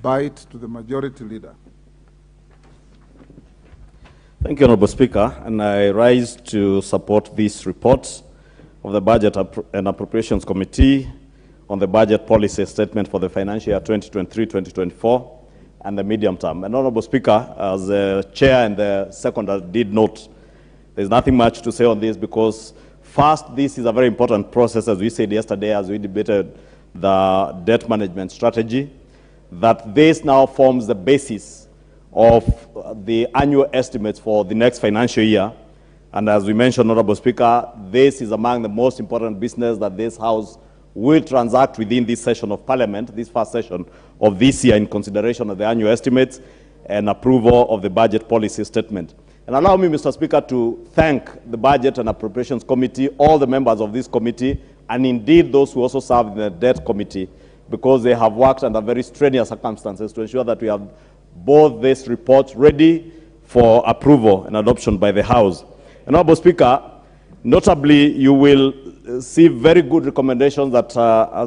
bite to the majority leader. Thank you, Honorable Speaker, and I rise to support this report of the Budget and Appropriations Committee on the budget policy statement for the financial year 2023-2024 and the medium term. And Honorable Speaker, as the Chair and the Seconder did note, there's nothing much to say on this because first, this is a very important process, as we said yesterday, as we debated the debt management strategy, that this now forms the basis of the annual estimates for the next financial year. And as we mentioned, Honorable Speaker, this is among the most important business that this House will transact within this session of Parliament, this first session of this year, in consideration of the annual estimates and approval of the budget policy statement. And allow me, Mr. Speaker, to thank the Budget and Appropriations Committee, all the members of this committee, and indeed those who also serve in the Debt Committee, because they have worked under very strenuous circumstances to ensure that we have both these reports ready for approval and adoption by the House. And Honorable Speaker, notably, you will see very good recommendations that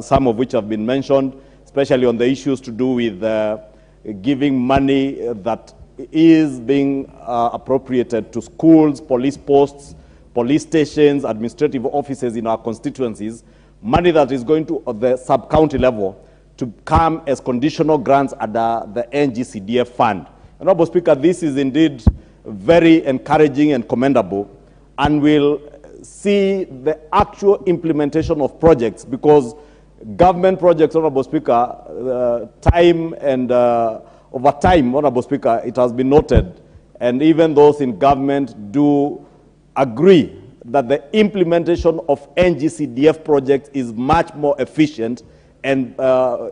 some of which have been mentioned, especially on the issues to do with giving money that is being appropriated to schools, police posts, police stations, administrative offices in our constituencies, money that is going to the sub-county level to come as conditional grants under the NGCDF fund. Honorable Speaker, this is indeed very encouraging and commendable, and will see the actual implementation of projects, because government projects, Honorable Speaker, time and over time, Honorable Speaker, it has been noted, and even those in government do agree that the implementation of NGCDF projects is much more efficient, and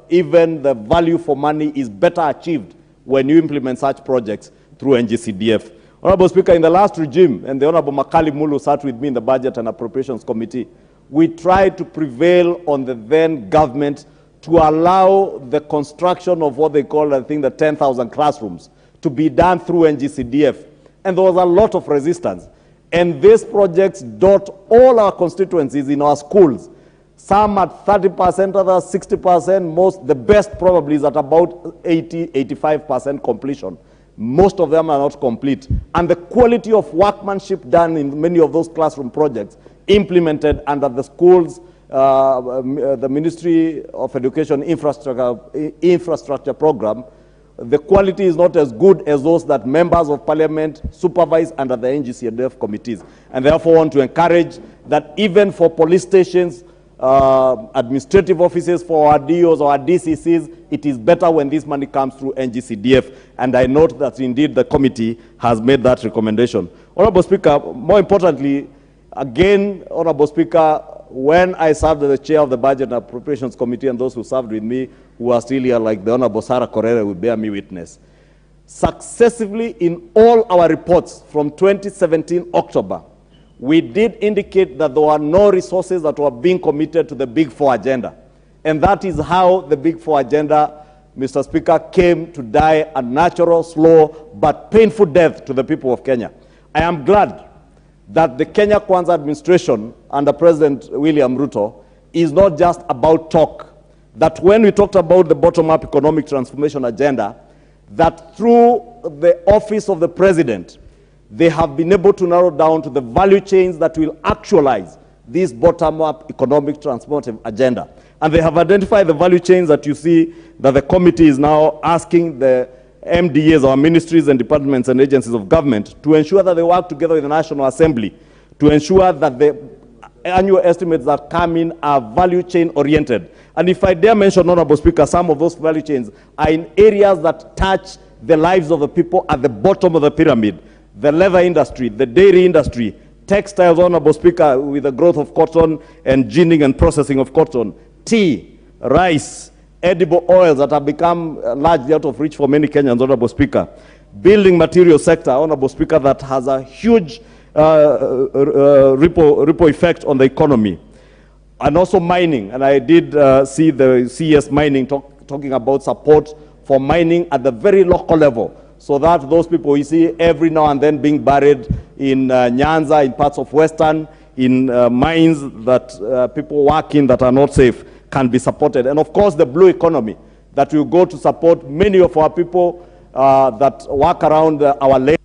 even the value for money is better achieved when you implement such projects through NGCDF. Honorable Speaker, in the last regime, and the Honorable Makali Mulu sat with me in the Budget and Appropriations Committee, we tried to prevail on the then government to allow the construction of what they call, I think, the 10,000 classrooms to be done through NGCDF. And there was a lot of resistance. And these projects dot all our constituencies in our schools. Some at 30%, others 60%, most, the best probably is at about 80–85% completion. Most of them are not complete. And the quality of workmanship done in many of those classroom projects implemented under the schools, the Ministry of Education infrastructure program, the quality is not as good as those that members of Parliament supervise under the NGCDF committees. And therefore want to encourage that even for police stations, administrative offices, for our DOs or our DCCs, it is better when this money comes through NGCDF. And I note that indeed the committee has made that recommendation. Honorable Speaker, more importantly, again, Honorable Speaker, when I served as the chair of the Budget and Appropriations Committee, and those who served with me who are still here, like the Honorable Sarah Correa, will bear me witness, successively in all our reports from 2017 October, we did indicate that there were no resources that were being committed to the Big Four agenda. And that is how the Big Four agenda, Mr. Speaker, came to die a natural, slow, but painful death to the people of Kenya. I am glad that the Kenya Kwanza administration under President William Ruto is not just about talk. That when we talked about the bottom-up economic transformation agenda, that through the office of the president, they have been able to narrow down to the value chains that will actualize this bottom-up economic transformative agenda. And they have identified the value chains that you see that the committee is now asking the MDAs, our ministries and departments and agencies of government, to ensure that they work together with the National Assembly, to ensure that the annual estimates that come in are value chain oriented. And if I dare mention, Honorable Speaker, some of those value chains are in areas that touch the lives of the people at the bottom of the pyramid. The leather industry, the dairy industry, textiles, Honorable Speaker, with the growth of cotton and ginning and processing of cotton, tea, rice, edible oils that have become largely out of reach for many Kenyans, Honorable Speaker. Building material sector, Honorable Speaker, that has a huge ripple effect on the economy. And also mining, and I did see the CS mining talking about support for mining at the very local level, so that those people you see every now and then being buried in Nyanza, in parts of Western, in mines that people work in that are not safe, can be supported. And of course, the blue economy, that we go to support many of our people that work around our lakes.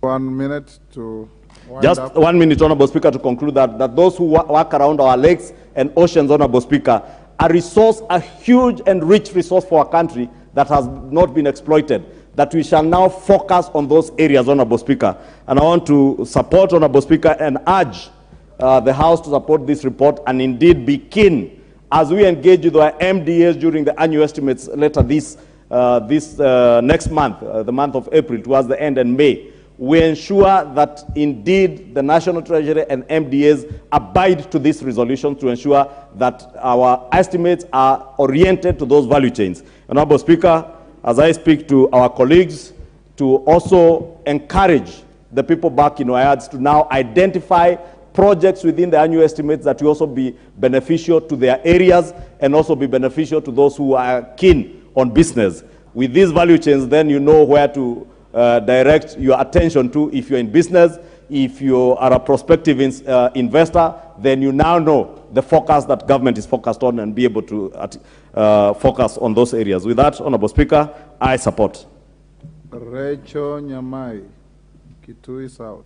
1 minute to wind Just up. 1 minute, Honorable Speaker, to conclude that those who work around our lakes and oceans, Honorable Speaker, a huge and rich resource for our country that has not been exploited, that we shall now focus on those areas, Honorable Speaker. And I want to support, Honorable Speaker, and urge the House to support this report and indeed be keen as we engage with our MDAs during the annual estimates later this next month, the month of April, towards the end, and May. We ensure that indeed the National Treasury and MDAs abide to this resolution to ensure that our estimates are oriented to those value chains. Honorable Speaker, as I speak to our colleagues, to also encourage the people back in our yards to now identify projects within the annual estimates that will also be beneficial to their areas and also be beneficial to those who are keen on business. With these value chains, then you know where to direct your attention to. If you're in business, if you are a prospective investor, then you now know the focus that government is focused on and be able to focus on those areas. With that, Honorable Speaker, I support. Rachel Nyamai, Kitui South.